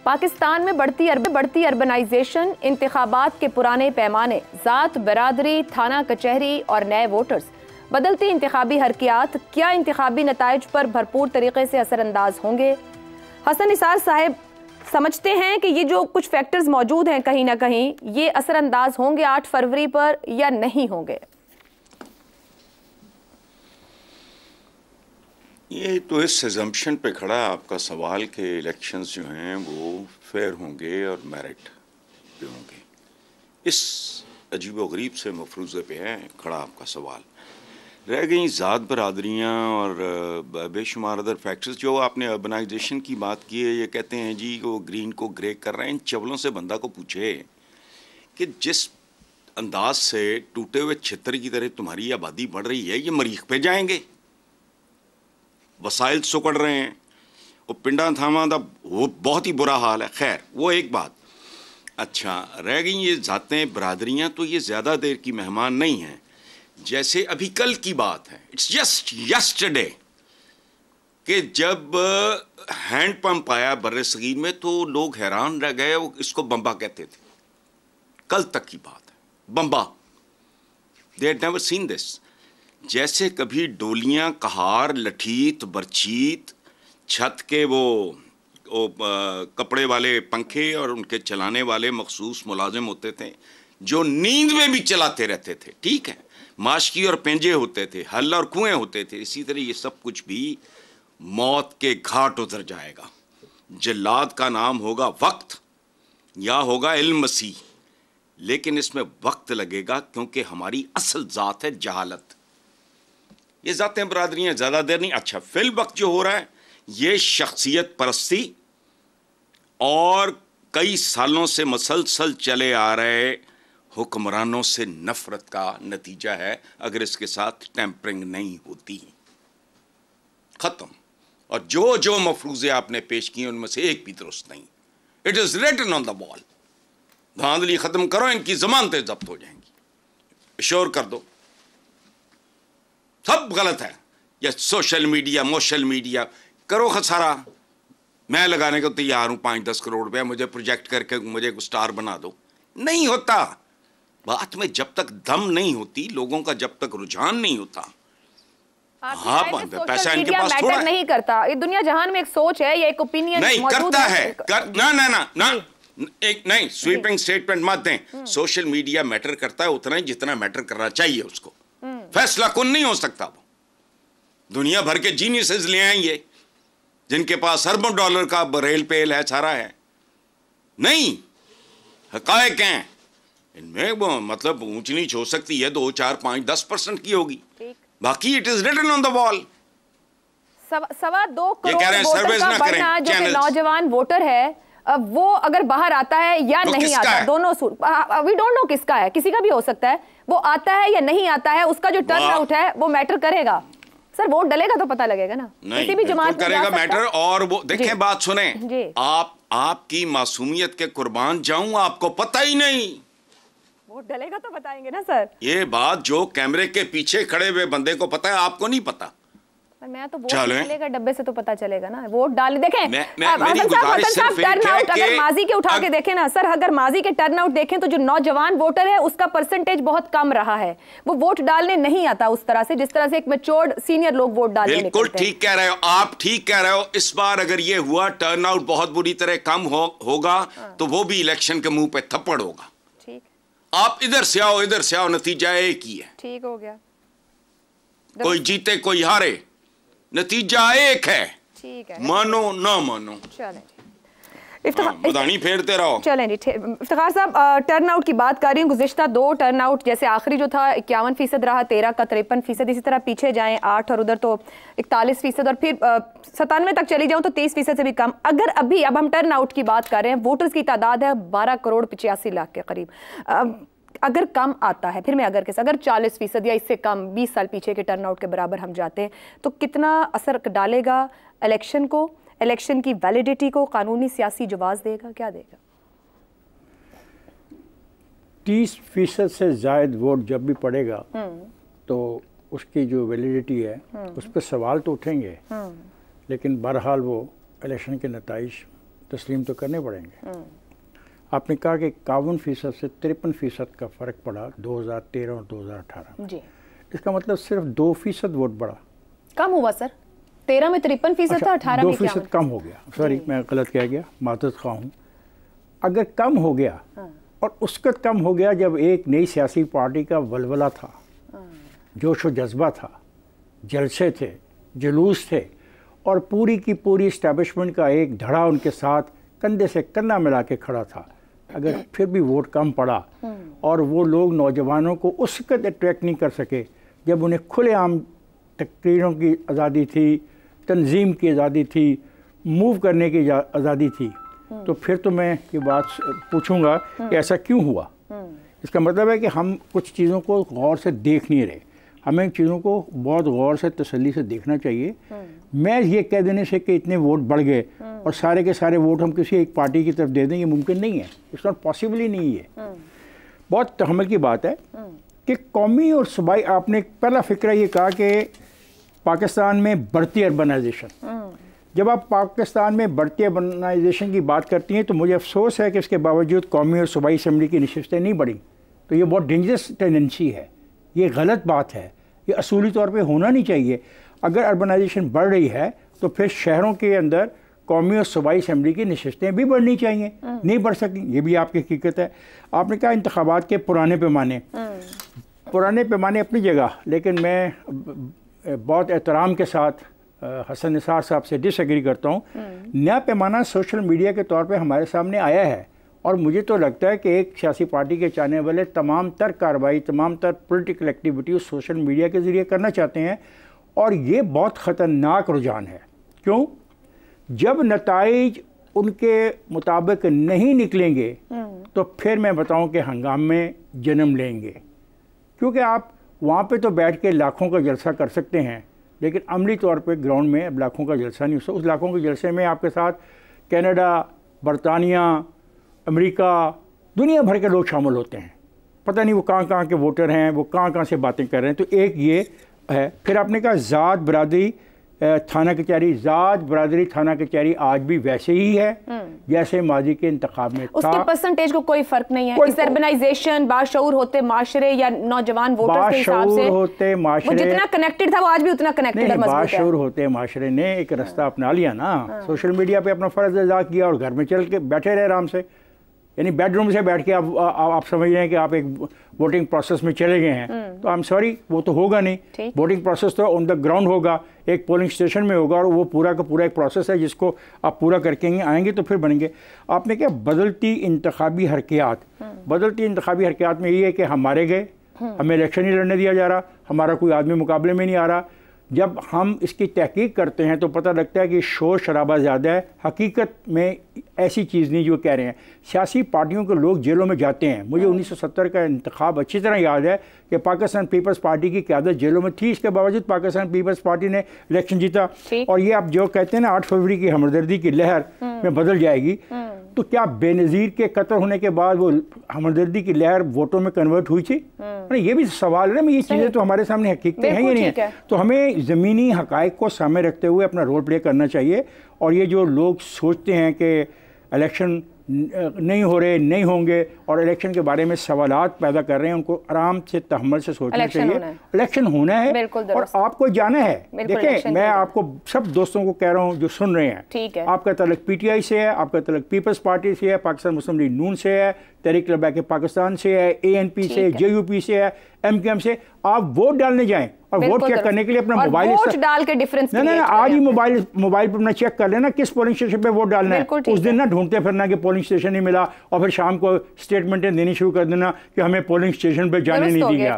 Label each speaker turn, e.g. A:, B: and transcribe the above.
A: पाकिस्तान में बढ़ती अर्बनाइजेशन, इंतखाबात के पुराने पैमाने, ज़ात, बरादरी, थाना कचहरी और नए वोटर्स, बदलती इंतखाबी हरकियात क्या इंतखाबी नताइज पर भरपूर तरीके से असरअंदाज होंगे? हसन निसार साहब समझते हैं कि ये जो कुछ फैक्टर्स मौजूद हैं कहीं ना कहीं ये असरअंदाज होंगे 8 फरवरी पर या नहीं होंगे?
B: ये तो इस एजम्पशन पे खड़ा है आपका सवाल कि इलेक्शंस जो हैं वो फेयर होंगे और मेरिट पे होंगे। इस अजीबोगरीब से मफरूज़े पे है खड़ा आपका सवाल। रह गई ज़ात, बरादरियाँ और बेशुमार अदर फैक्टर्स। जो आपने अर्बनाइजेशन की बात की है, ये कहते हैं जी वो ग्रीन को ग्रे कर रहे हैं। इन चवलों से बंदा को पूछे कि जिस अंदाज से टूटे हुए छितर की तरह तुम्हारी आबादी बढ़ रही है, ये मरीख पे जाएंगे? वसाइल सुकड़ रहे हैं, वो पिंडा थामा दा वो बहुत ही बुरा हाल है। खैर वो एक बात। अच्छा, रह गई ये ज़ातें, बरादरियाँ, तो ये ज़्यादा देर की मेहमान नहीं हैं। जैसे अभी कल की बात है, इट्स जस्ट यस्टरडे, कि जब हैंड पंप आया बर्रे सगीर में तो लोग हैरान रह गए। वो इसको बम्बा कहते थे, कल तक की बात है। बम्बा, they had never seen this. जैसे कभी डोलियां, कहार, लठीत, बरछीत, छत के वो कपड़े वाले पंखे और उनके चलाने वाले मखसूस मुलाजिम होते थे जो नींद में भी चलाते रहते थे, ठीक है। माशकी और पेंजे होते थे, हल और कुएं होते थे। इसी तरह ये सब कुछ भी मौत के घाट उतर जाएगा। जल्लाद का नाम होगा वक्त या होगा इल्म मसीह, लेकिन इसमें वक्त लगेगा क्योंकि हमारी असल ज़ात है जहालत। ये ज़ातें, बरादरियाँ ज़्यादा देर नहीं। अच्छा, फिल वक्त जो हो रहा है ये शख्सियत परस्ती और कई सालों से मसलसल चले आ रहे हुक्मरानों से नफरत का नतीजा है। अगर इसके साथ टेम्परिंग नहीं होती, खत्म। और जो जो मफरूज़े आपने पेश किए उनमें से एक भी दुरुस्त नहीं। It is written on the wall. धांधली ख़त्म करो, इनकी ज़मानतें जब्त हो जाएंगी। श्योर कर दो, सब गलत है। या सोशल मीडिया, मोशल मीडिया करो खसारा। मैं लगाने को तैयार हूं 5-10 करोड़ रुपया, मुझे प्रोजेक्ट करके मुझे स्टार बना दो। नहीं होता। बात में जब तक दम नहीं होती, लोगों का जब तक रुझान नहीं होता, हाँ पैसा इनके पास थोड़ा
A: नहीं करता। ये दुनिया जहान में एक सोच है, ये एक ओपिनियन
B: नहीं करता है। ना एक नहीं स्वीपिंग स्टेटमेंट मत दें। सोशल मीडिया मैटर करता है उतना ही जितना मैटर करना चाहिए उसको। फैसला कौन नहीं हो सकता। वो दुनिया भर के जीनियसेस ले आएंगे जिनके पास अरबों डॉलर का रेल पेल है, सारा है। नहीं, हकायक हैं इनमें। वो मतलब ऊंच नीच हो सकती है, 2, 4, 5, 10% की होगी, बाकी it is written on the wall.
A: 2.25 crore voter का बढ़ना, जो कि नौजवान वोटर है, वो अगर बाहर आता है या नहीं आता, दोनों वी डोंट नो किसका है, किसी का भी हो सकता है। वो आता है या नहीं आता है, उसका जो टर्न आउट है वो मैटर करेगा। सर वोट डलेगा तो पता लगेगा ना, किसी भी जमात
B: करेगा मैटर। और वो देखें, बात सुने, आपकी मासूमियत के कुर्बान जाऊं, आपको पता ही नहीं।
A: वोट डलेगा तो बताएंगे ना सर।
B: ये बात जो कैमरे के पीछे खड़े हुए बंदे को पता है, आपको नहीं पता।
A: मैं तो वोट डालेगा डब्बे से तो पता चलेगा ना। वोट डाल देखें,
B: टर्नआउट
A: अगर माजी के उठा के देखें ना सर, अगर माजी के टर्नआउट देखें तो जो नौजवान वोटर है उसका परसेंटेज बहुत कम रहा है। वो वोट डालने नहीं आता उस तरह से जिस तरह से एक मैच्योर्ड सीनियर लोग वोट डालने।
B: बिल्कुल ठीक कह रहे हो आप, ठीक कह रहे हो। इस बार अगर ये हुआ टर्नआउट बहुत बुरी तरह कम होगा तो वो भी इलेक्शन के मुंह पे थप्पड़ होगा।
A: ठीक,
B: आप इधर से आओ, इधर से आओ, नतीजा एक ही है।
A: ठीक हो गया,
B: कोई जीते कोई हारे, नतीजा एक है।
A: ठीक है,
B: मानो ना मानो।
A: चलें
B: बदानी फेरते रहो।
A: चलें जी। इफ्तिखार साहब, टर्न आउट की बात कर रही हूँ। गुज़िश्ता 2 टर्न आउट, जैसे आखिरी जो था 51% रहा, 13 का 53%। इसी तरह पीछे जाएं 8 और उधर तो 41% और फिर 97 तक चली जाऊँ तो 23% से भी कम। अगर अभी अब हम टर्न आउट की बात कर रहे हैं, वोटर्स की तादाद है 12 करोड़ 85 लाख के करीब। अगर कम आता है, फिर मैं अगर 40% या इससे कम 20 साल पीछे के टर्नआउट के बराबर हम जाते हैं तो कितना असर डालेगा इलेक्शन को, इलेक्शन की वैलिडिटी को, कानूनी सियासी जवाज़ देगा, क्या देगा?
C: 30% से ज़ायद वोट जब भी पड़ेगा तो उसकी जो वैलिडिटी है उस पर सवाल तो उठेंगे, लेकिन बहरहाल वो इलेक्शन के नताइज तस्लीम तो करने पड़ेंगे। आपने कहा कि 51% से 53% का फ़र्क पड़ा 2013 और 2018
A: जी।
C: इसका मतलब सिर्फ 2% वोट बढ़ा,
A: कम हुआ सर। 13 में 53% था, 18 में
C: 2% कम हो गया। सॉरी, मैं गलत कह गया, मातज़ ख़्वाह हूँ। अगर कम हो गया और उस वक्त कम हो गया जब एक नई सियासी पार्टी का वलवला था, जोश व जज्बा था, जलसे थे, जुलूस थे और पूरी की पूरी इस्टेब्लिशमेंट का एक धड़ा उनके साथ कंधे से कंधा मिला के खड़ा था, अगर फिर भी वोट कम पड़ा और वो लोग नौजवानों को उस वक्त अट्रैक्ट नहीं कर सके जब उन्हें खुलेआम तकरीरों की आज़ादी थी, तंजीम की आज़ादी थी, मूव करने की आज़ादी थी, तो फिर तो मैं ये बात पूछूंगा कि ऐसा क्यों हुआ। इसका मतलब है कि हम कुछ चीज़ों को गौर से देख नहीं रहे, हमें चीज़ों को बहुत गौर से तसल्ली से देखना चाहिए। मैं ये कह देने से कि इतने वोट बढ़ गए और सारे के सारे वोट हम किसी एक पार्टी की तरफ दे दें, ये मुमकिन नहीं है, इट्स नॉट पॉसिबल ही नहीं है। बहुत तहम्मुल की बात है कि कौमी और सूबाई, आपने पहला फ़िक्रा ये कहा कि पाकिस्तान में बढ़ती अर्बनाइजेशन, जब आप पाकिस्तान में बढ़ती अर्बनाइजेशन की बात करती हैं तो मुझे अफसोस है कि इसके बावजूद कौमी और सूबाई असम्बली की नशिस्तें नहीं बढ़ी, तो ये बहुत डेंजरस टेंडेंसी है, ये गलत बात है, ये असूली तौर पे होना नहीं चाहिए। अगर अर्बनाइजेशन बढ़ रही है तो फिर शहरों के अंदर कौमी और सूबाई असम्बली की नशिस्तें भी बढ़नी चाहिए, नहीं बढ़ सकी, ये भी आपकी हकीकत है। आपने कहा इंतखाबात के पुराने पैमाने अपनी जगह, लेकिन मैं बहुत एहतराम के साथ हसन निसार साहब से डिसएग्री करता हूँ। नया पैमाना सोशल मीडिया के तौर पे हमारे सामने आया है और मुझे तो लगता है कि एक सियासी पार्टी के चाहने वाले तमाम तर कार्रवाई, तमाम तर पॉलिटिकल एक्टिविटी उस सोशल मीडिया के ज़रिए करना चाहते हैं और ये बहुत ख़तरनाक रुझान है। क्यों? जब नताइज उनके मुताबिक नहीं निकलेंगे तो फिर मैं बताऊं कि हंगामे जन्म लेंगे, क्योंकि आप वहाँ पे तो बैठ के लाखों का जलसा कर सकते हैं, लेकिन अमली तौर पे ग्राउंड में अब लाखों का जलसा नहीं हो सकता। उस लाखों के जलसे में आपके साथ कनाडा, बरतानिया, अमेरिका, दुनिया भर के लोग शामिल होते हैं, पता नहीं वो कहाँ के वोटर हैं, वो कहाँ से बातें कर रहे हैं। तो एक ये है। फिर आपने कहा ज़ात बरादरी थाना कचहरी, ज़ात बरादरी थाना कचहरी आज भी वैसे ही है जैसे माजी के इंतखाब में था।
A: उसके परसेंटेज को कोई फर्क नहीं है। इस अर्बनाइजेशन, बाशऊर होते माशरे या नौजवान वोटर्स के हिसाब से
C: होते माशरे,
A: वो जितना कनेक्टेड था वो आज भी उतना कनेक्टेड है, मजबूत है।
C: बाशऊर होते माशरे ने एक रास्ता अपना लिया ना, सोशल मीडिया पे अपना फ़र्ज अदा किया और घर में चल के बैठे रहे आराम से, यानी बेडरूम से बैठ के आप समझ रहे हैं कि आप एक वोटिंग प्रोसेस में चले गए हैं। तो आई एम सॉरी, वो तो होगा नहीं। वोटिंग प्रोसेस तो ऑन द ग्राउंड होगा, एक पोलिंग स्टेशन में होगा और वो पूरा का पूरा एक प्रोसेस है जिसको आप पूरा करके आएंगे तो फिर बनेंगे। आपने क्या बदलती इंतखाबी हरकयात, बदलती इंतखाबी हरकयात में ये है कि हम मारे गए, हमें इलेक्शन ही लड़ने दिया जा रहा, हमारा कोई आदमी मुकाबले में नहीं आ रहा। जब हम इसकी तहकीक करते हैं तो पता लगता है कि शोर शराबा ज़्यादा है, हकीकत में ऐसी चीज़ नहीं जो कह रहे हैं। सियासी पार्टियों के लोग जेलों में जाते हैं। मुझे 1970 का इंतखाब अच्छी तरह याद है कि पाकिस्तान पीपल्स पार्टी की क़यादत जेलों में थी, इसके बावजूद पाकिस्तान पीपल्स पार्टी ने इलेक्शन जीता। और ये आप जो कहते हैं ना 8 फरवरी की हमदर्दी की लहर में बदल जाएगी, तो क्या बेनज़ीर के कत्ल होने के बाद वो हमदर्दी की लहर वोटों में कन्वर्ट हुई थी? ये भी सवाल है ना। ये चीज़ें तो हमारे सामने हकीकतें हैं या नहीं है। तो हमें ज़मीनी हक़ाइक़ को सामने रखते हुए अपना रोल प्ले करना चाहिए। और ये जो लोग सोचते हैं कि इलेक्शन नहीं हो रहे, नहीं होंगे और इलेक्शन के बारे में सवालात पैदा कर रहे हैं, उनको आराम से तहम्मुल से सोचना चाहिए। इलेक्शन होना है और आपको जाना है। देखें, मैं आपको सब दोस्तों को कह रहा हूँ जो सुन रहे हैं, आपका तल्लुक पीटीआई से है, आपका तल्लुक पीपल्स पार्टी से है, पाकिस्तान मुस्लिम लीग नून से है, तहरीक लबाइक पाकिस्तान से है, ANP से, JUP से है, MQM से, आप वोट डालने जाएं और वोट चेक करने के लिए अपना मोबाइल
A: वोट डाल के डिफरेंस
C: नहीं, आज ही मोबाइल पर अपना चेक कर लेना किस पोलिंग स्टेशन पे वोट डालना है। उस दिन ना ढूंढते फिरना कि पोलिंग स्टेशन नहीं मिला और फिर शाम को स्टेटमेंटें देनी शुरू कर देना कि हमें पोलिंग स्टेशन पे जाने नहीं दी गया।